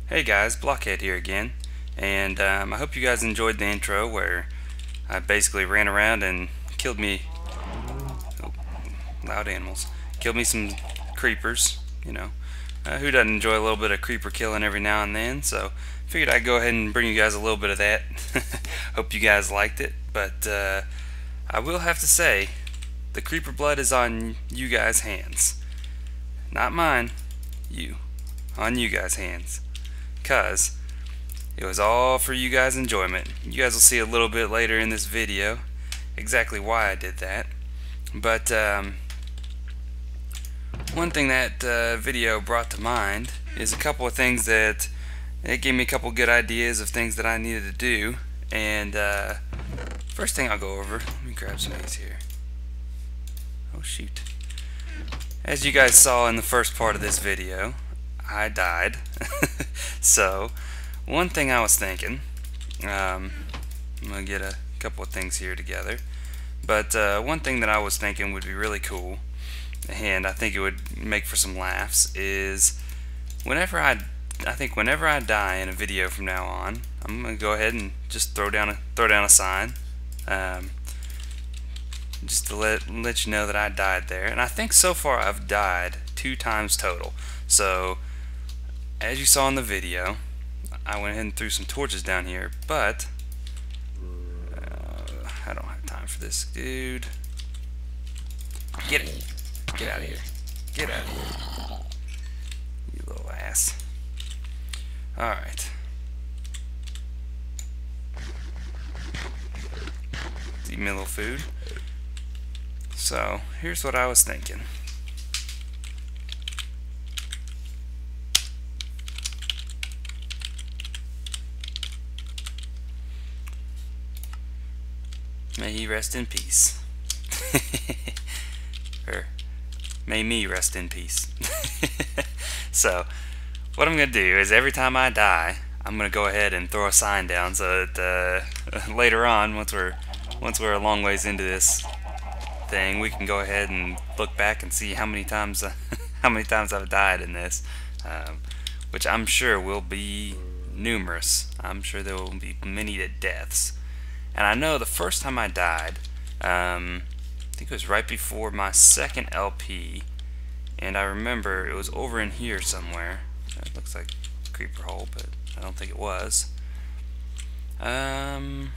Hey guys, Blockhead here again, and I hope you guys enjoyed the intro where I basically ran around and killed me, oh, loud animals, killed me some creepers, who doesn't enjoy a little bit of creeper killing every now and then, so figured I'd go ahead and bring you guys a little bit of that. Hope you guys liked it, but I will have to say, the creeper blood is on you guys' hands. Not mine, on you guys' hands. Because it was all for you guys' enjoyment. You guys will see a little bit later in this video exactly why I did that. But one thing that video brought to mind is a couple of things that it gave me a couple good ideas of things that I needed to do. And first thing I'll go over, let me grab some of these here. Oh shoot. As you guys saw in the first part of this video, I died. So one thing I was thinking, I'm gonna get a couple of things here together, but one thing that I was thinking would be really cool, and I think it would make for some laughs, is whenever I die in a video from now on, I'm gonna go ahead and just throw down a sign, just to let you know that I died there. And I think so far I've died 2 times total. So as you saw in the video, I went ahead and threw some torches down here, but I don't have time for this, dude. Get it. Get out of here. Get out of here. You little ass. Alright. Eat me a little food. So, here's what I was thinking. May he rest in peace. Or, may me rest in peace. So, what I'm going to do is every time I die, I'm going to go ahead and throw a sign down so that later on, once we're a long ways into this thing, we can go ahead and look back and see how many times I've died in this, which I'm sure will be numerous. I'm sure there will be many deaths. And I know the first time I died, I think it was right before my second LP, and I remember it was over in here somewhere. It looks like a creeper hole, but I don't think it was. I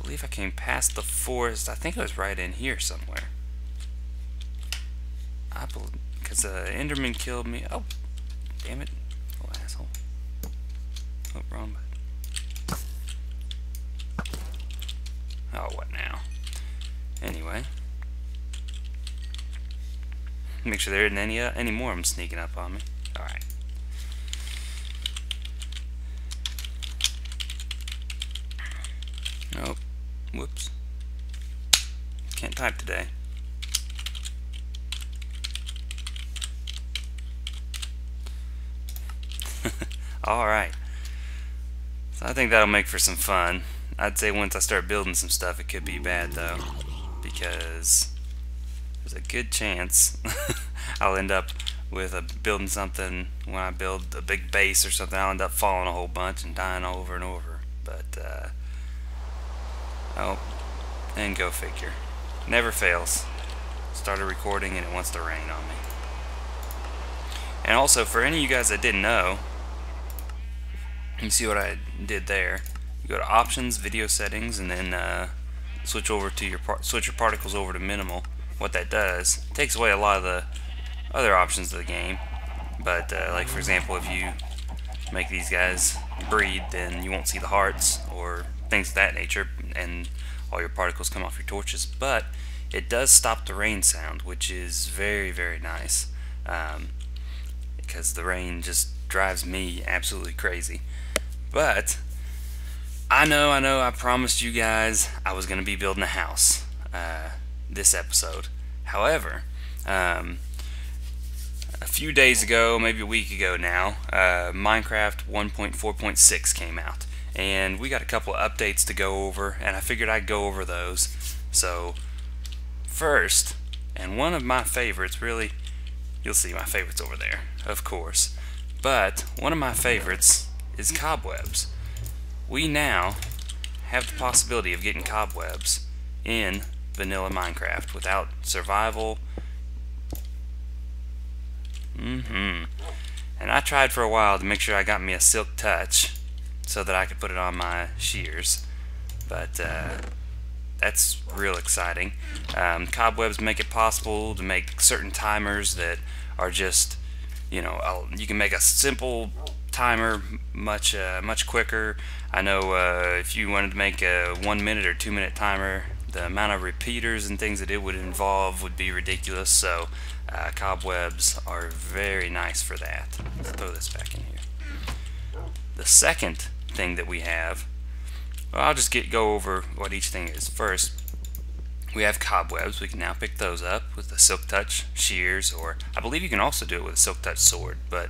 believe I came past the forest. I think it was right in here somewhere. Because Enderman killed me. Oh, damn it, little asshole. Oh, wrong button. Oh, what now? Anyway, make sure there isn't any more of them sneaking up on me. All right. Nope. Whoops. Can't type today. All right. So I think that'll make for some fun. I'd say once I start building some stuff, it could be bad though, because there's a good chance I'll end up with building something. When I build a big base or something, I'll end up falling a whole bunch and dying over and over. But oh, and go figure. Never fails. Started recording and it wants to rain on me. And also, for any of you guys that didn't know, you see what I did there. You go to options, video settings, and then switch your particles over to minimal. What that does, it takes away a lot of the other options of the game. But like for example, if you make these guys breed, then you won't see the hearts or things of that nature, and all your particles come off your torches. But it does stop the rain sound, which is very, very nice, because the rain just drives me absolutely crazy. But I know, I promised you guys I was going to be building a house this episode. However, a few days ago, maybe a week ago now, Minecraft 1.4.6 came out. And we got a couple of updates to go over, and I figured I'd go over those. So, first, and one of my favorites, really, you'll see my favorites over there, of course, But one of my favorites is cobwebs. We now have the possibility of getting cobwebs in vanilla Minecraft without survival. And I tried for a while to make sure I got me a Silk Touch so that I could put it on my shears, but that's real exciting. Cobwebs make it possible to make certain timers that are just, you know, you can make a simple timer much quicker. I know if you wanted to make a 1 minute or 2 minute timer, the amount of repeaters and things that it would involve would be ridiculous. So cobwebs are very nice for that. Let's throw this back in here. The second thing that we have, well, I'll just go over what each thing is. First, we have cobwebs. We can now pick those up with the Silk Touch shears, or I believe you can also do it with a Silk Touch sword, but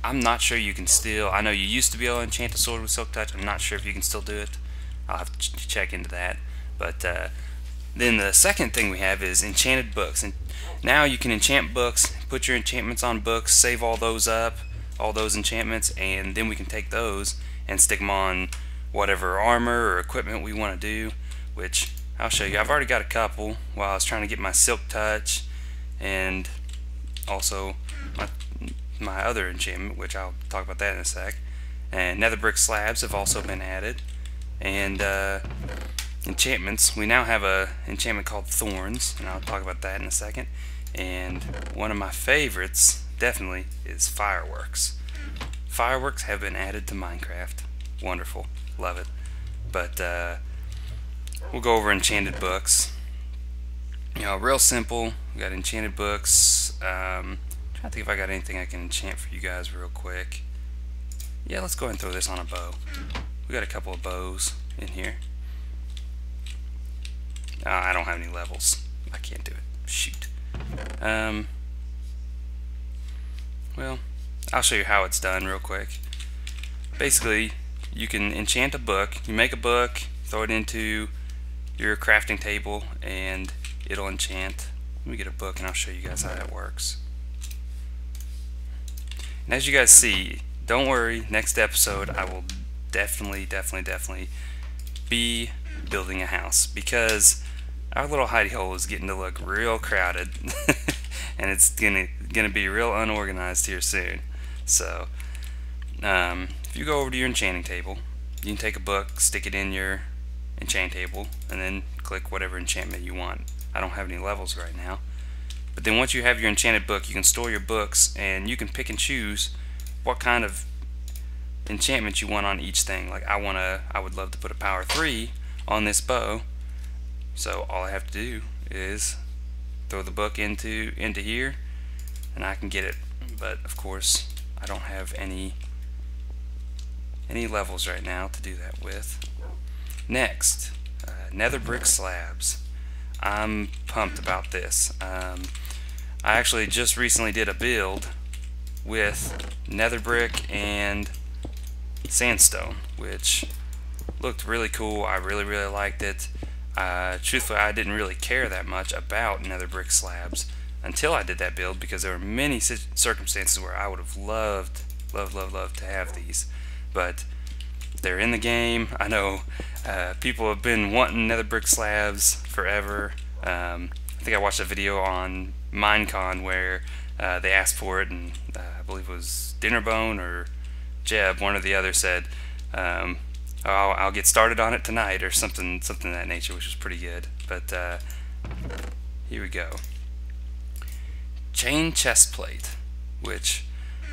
I'm not sure you can still. I know you used to be able to enchant a sword with Silk Touch. I'm not sure if you can still do it. I'll have to check into that. But then the second thing we have is enchanted books, and now you can enchant books, put your enchantments on books, save all those up, all those enchantments, and then we can take those and stick them on whatever armor or equipment we want to do, which I'll show you. I've already got a couple while I was trying to get my Silk Touch and also my other enchantment, which I'll talk about that in a sec. And nether brick slabs have also been added, and enchantments. We now have a enchantment called Thorns, and I'll talk about that in a second. And one of my favorites definitely is Fireworks. Fireworks have been added to Minecraft. Wonderful, love it. But we'll go over enchanted books. You know, real simple. We got enchanted books. Trying to think if I got anything I can enchant for you guys real quick. Yeah, let's go ahead and throw this on a bow. We got a couple of bows in here. I don't have any levels. I can't do it. Shoot. Well, I'll show you how it's done real quick. Basically, you can enchant a book. You make a book, throw it into your crafting table, and it'll enchant. Let me get a book and I'll show you guys how that works. And as you guys see, don't worry, next episode I will definitely be building a house, because our little hidey hole is getting to look real crowded and it's gonna be real unorganized here soon. So if you go over to your enchanting table, you can take a book, stick it in your enchant table, and then click whatever enchantment you want. I don't have any levels right now, but then once you have your enchanted book, you can store your books, and you can pick and choose what kind of enchantment you want on each thing. Like I would love to put a power 3 on this bow, so all I have to do is throw the book into here and I can get it. But of course I don't have any levels right now to do that with. Next, nether brick slabs. I'm pumped about this. I actually just recently did a build with nether brick and sandstone, which looked really cool. I really liked it. Truthfully, I didn't really care that much about nether brick slabs until I did that build, because there were many circumstances where I would have loved to have these, but they're in the game. I know people have been wanting nether brick slabs forever. I think I watched a video on Minecon where they asked for it, and I believe it was Dinnerbone or Jeb, one or the other, said I'll get started on it tonight, or something of that nature, which was pretty good. But here we go. Chain chest plate, which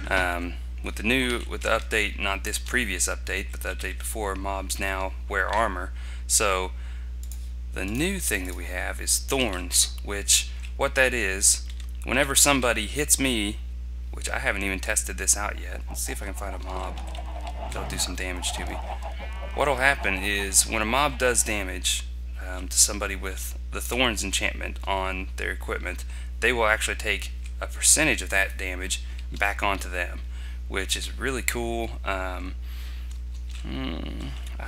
with the update, not this previous update, but the update before, mobs now wear armor. So the new thing that we have is thorns, which what that is, whenever somebody hits me, which I haven't even tested this out yet. Let's see if I can find a mob that'll do some damage to me. What'll happen is when a mob does damage to somebody with the Thorns enchantment on their equipment, they will actually take a percentage of that damage back onto them, which is really cool. I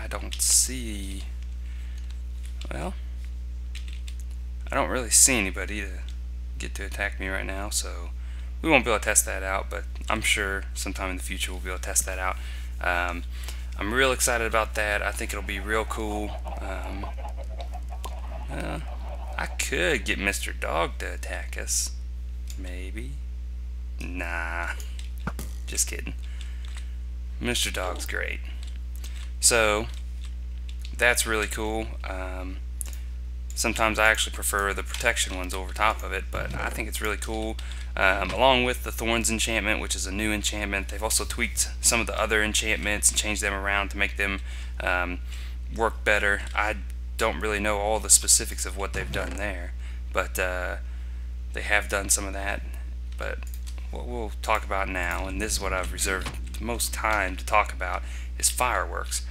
don't see, well, I don't really see anybody to get to attack me right now, so we won't be able to test that out, but I'm sure sometime in the future we'll be able to test that out. I'm real excited about that. I think it'll be real cool. I could get Mr. Dog to attack us. Maybe. Nah. Just kidding. Mr. Dog's great. So, that's really cool. Sometimes I actually prefer the protection ones over top of it, but I think it's really cool. Along with the Thorns enchantment, which is a new enchantment, they've also tweaked some of the other enchantments and changed them around to make them work better. I don't really know all the specifics of what they've done there, but they have done some of that. But what we'll talk about now, and this is what I've reserved the most time to talk about, is fireworks.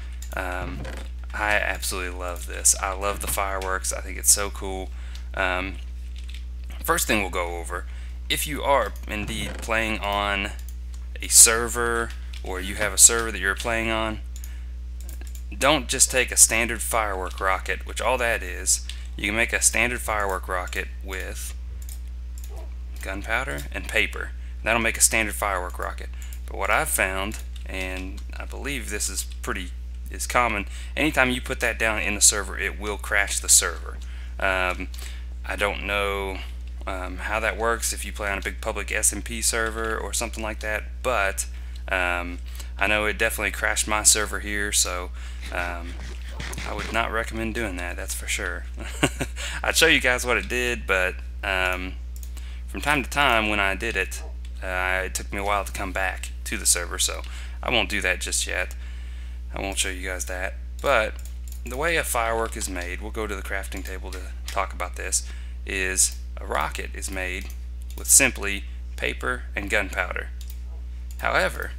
I absolutely love this. I love the fireworks. I think it's so cool. First thing we'll go over, if you are indeed playing on a server, or you have a server that you're playing on, don't just take a standard firework rocket, which all that is. You can make a standard firework rocket with gunpowder and paper. That'll make a standard firework rocket. But what I've found, and I believe this is common, anytime you put that down in the server, it will crash the server. I don't know how that works if you play on a big public SMP server or something like that, but I know it definitely crashed my server here, so I would not recommend doing that, that's for sure. I'd show you guys what it did, but from time to time when I did it, it took me a while to come back to the server, so I won't do that just yet. I won't show you guys that. But the way a firework is made, we'll go to the crafting table to talk about this, is a rocket is made with simply paper and gunpowder. However,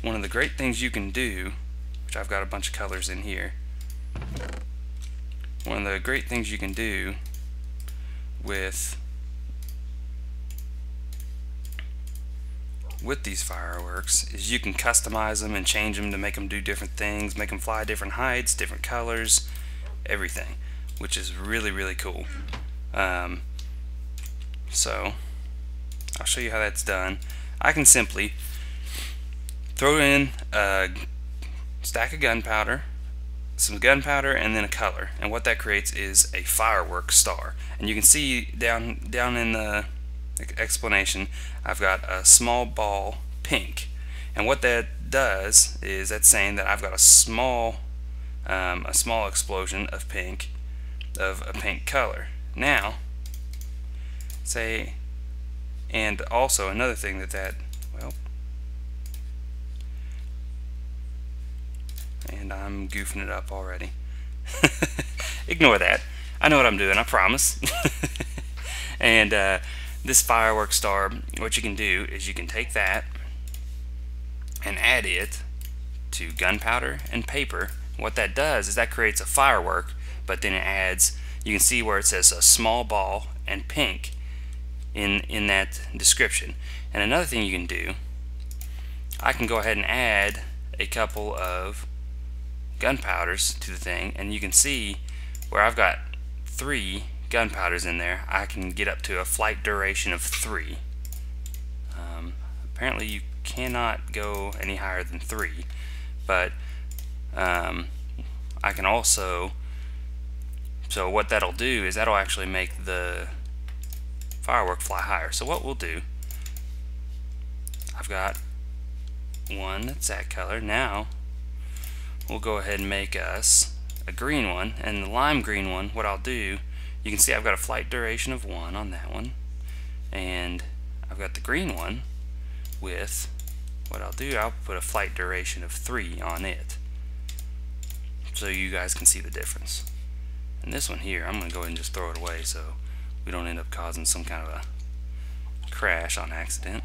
one of the great things you can do, which I've got a bunch of colors in here, one of the great things you can do with these fireworks is you can customize them and change them to make them do different things, make them fly different heights, different colors, everything, which is really, really cool. So I'll show you how that's done. I can simply throw in a stack of gunpowder, some gunpowder, and then a color, and what that creates is a firework star. And you can see down in the explanation, I've got a small ball pink, and what that does is that's saying that I've got a small explosion of pink, of a pink color. Now, say, and also another thing well, and I'm goofing it up already. Ignore that. I know what I'm doing, I promise. And this firework star, what you can do is you can take that and add it to gunpowder and paper. What that does is that creates a firework, but then it adds, you can see where it says a small ball and pink in that description. And another thing you can do, I can go ahead and add a couple of gunpowders to the thing, and you can see where I've got 3 gunpowders in there, I can get up to a flight duration of 3. Apparently you cannot go any higher than 3, but I can also, so what that'll do is that'll actually make the firework fly higher. So what we'll do, I've got one that's that color. Now we'll go ahead and make us a green one, and the lime green one, what I'll do, you can see I've got a flight duration of 1 on that one, and I've got the green one with, what I'll do, I'll put a flight duration of 3 on it, so you guys can see the difference. And this one here, I'm going to go ahead and just throw it away so we don't end up causing some kind of a crash on accident.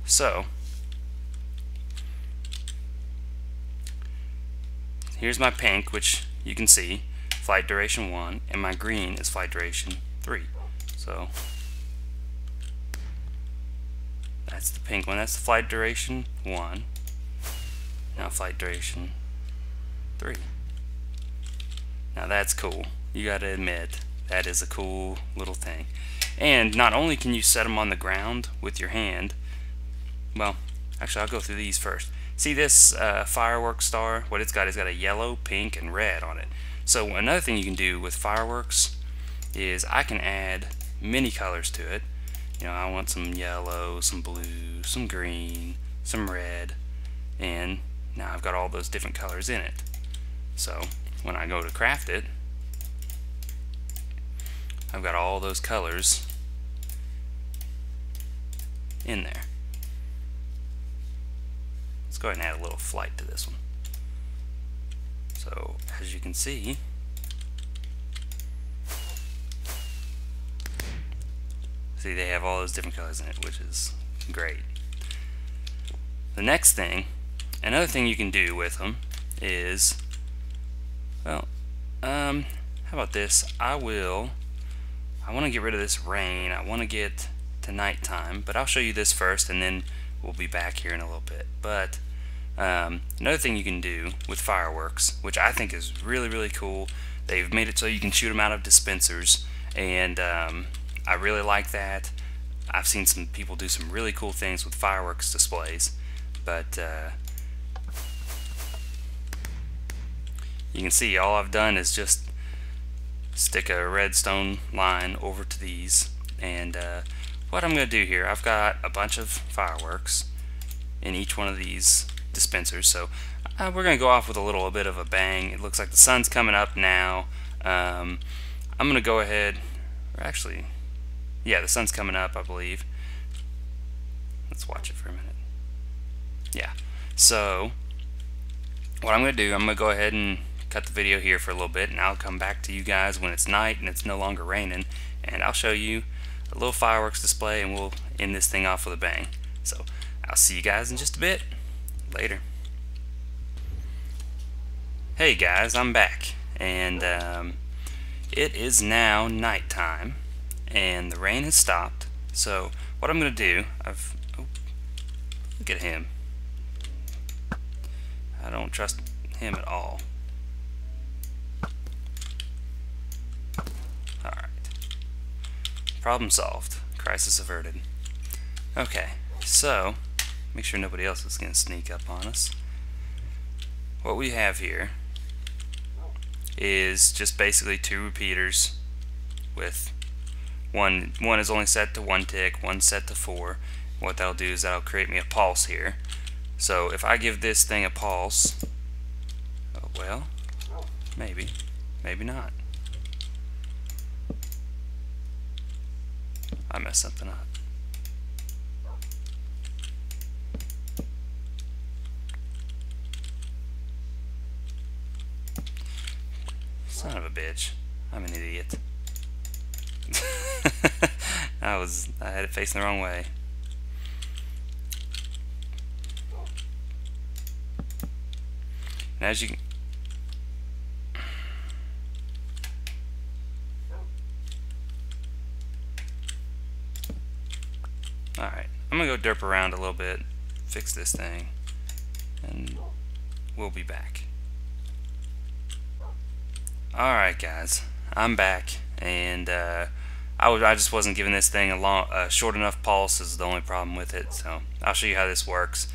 So here's my pink, which you can see flight duration 1, and my green is flight duration 3. So that's the pink one, that's the flight duration 1. Now flight duration 3. Now that's cool. You gotta admit, that is a cool little thing. And not only can you set them on the ground with your hand, well, actually I'll go through these first. See this fireworks star? What it's got is got a yellow, pink, and red on it. So another thing you can do with fireworks is I can add many colors to it. You know, I want some yellow, some blue, some green, some red, and now I've got all those different colors in it. So when I go to craft it, I've got all those colors in there. Let's go ahead and add a little flight to this one. So as you can see, they have all those different colors in it, which is great. The next thing, another thing you can do with them is, well, how about this? I want to get rid of this rain. I want to get to nighttime, but I'll show you this first and then we'll be back here in a little bit. But another thing you can do with fireworks, which I think is really, really cool, they've made it so you can shoot them out of dispensers, and I really like that. I've seen some people do some really cool things with fireworks displays, but you can see all I've done is just stick a redstone line over to these, and what I'm going to do here, I've got a bunch of fireworks in each one of these dispensers, so we're going to go off with a bit of a bang. It looks like the sun's coming up now. I'm going to go ahead, or actually, yeah, the sun's coming up, I believe. Let's watch it for a minute. Yeah, so what I'm going to do, I'm going to go ahead and cut the video here for a little bit, and I'll come back to you guys when it's night and it's no longer raining, and I'll show you a little fireworks display, and we'll end this thing off with a bang. So I'll see you guys in just a bit. Later. Hey guys, I'm back, and it is now nighttime and the rain has stopped. So what I'm going to do, look at him. I don't trust him at all. Alright. Problem solved. Crisis averted. Okay, so make sure nobody else is going to sneak up on us. What we have here is just basically 2 repeaters with one is only set to 1 tick, one set to 4. What that'll do is that'll create me a pulse here. So if I give this thing a pulse, oh, well, maybe not. I messed something up. Son of a bitch. I'm an idiot. I had it facing the wrong way. And as you can, alright, I'm gonna go derp around a little bit, fix this thing, and we'll be back. Alright guys, I'm back, and I just wasn't giving this thing a short enough pulse is the only problem with it, so I'll show you how this works.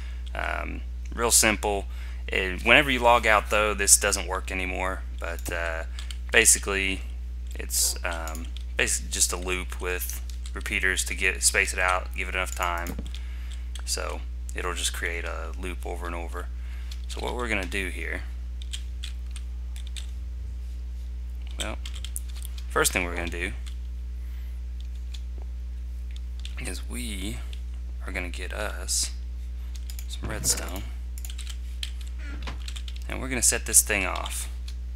Real simple. Whenever you log out though, this doesn't work anymore, but basically it's basically just a loop with repeaters to space it out, give it enough time, so it'll just create a loop over and over. So what we're gonna do here, well, first thing we're gonna do is we are gonna get us some redstone, and we're gonna set this thing off.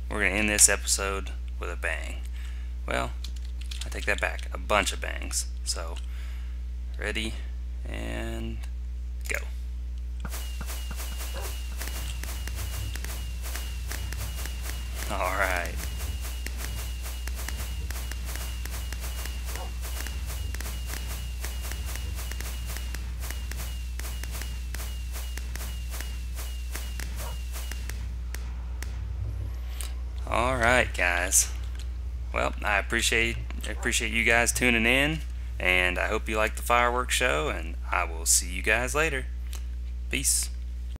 We're gonna end this episode with a bang. Well, I take that back, a bunch of bangs. So ready and go. Alright. Alright guys, well, I appreciate you guys tuning in, And I hope you like the fireworks show, and I will see you guys later. Peace.